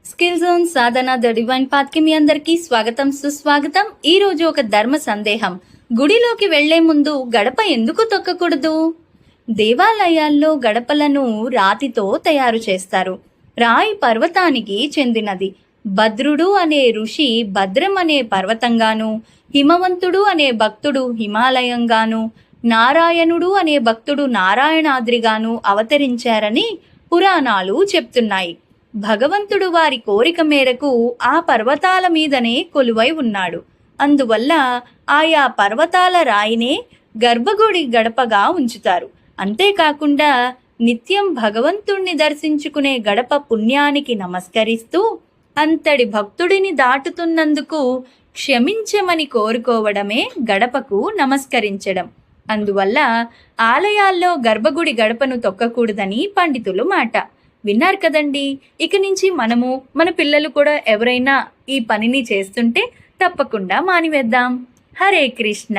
Skill zone Sadhana the divine path కి మీ అందరికీ స్వాగతం సుస్వాగతం. ఈ రోజు ఒక ధర్మ సందేహం. గుడిలోకి వెళ్లే ముందు గడప ఎందుకు తొక్కకూడదు? దేవాలయాల్లో గడపలను రాతితో తయారు చేస్తారు. రాయి పర్వతానికి చెందినది. భద్రుడు అనే ఋషి భద్రం అనే పర్వతంగాను, హిమవంతుడు అనే భక్తుడు హిమాలయంగాను, నారాయణుడు అనే భక్తుడు నారాయణాద్రిగాను అవతరించారని పురాణాలు చెప్తున్నాయి. భగవంతుడు వారి కోరిక మేరకు ఆ పర్వతాల మీదనే కొలువై ఉన్నాడు. అందువల్ల ఆయా పర్వతాల రాయినే గర్భగుడి గడపగా ఉంచుతారు. అంతేకాకుండా నిత్యం భగవంతుణ్ణి దర్శించుకునే గడప పుణ్యానికి నమస్కరిస్తూ అంతటి భక్తుడిని దాటుతున్నందుకు క్షమించమని కోరుకోవడమే గడపకు నమస్కరించడం. అందువల్ల ఆలయాల్లో గర్భగుడి గడపను తొక్కకూడదని పండితులు మాట. విన్నారు కదండి. ఇక నుంచి మనము మన పిల్లలు కూడా ఎవరైనా ఈ పనిని చేస్తుంటే తప్పకుండా మానివేద్దాం. హరే కృష్ణ.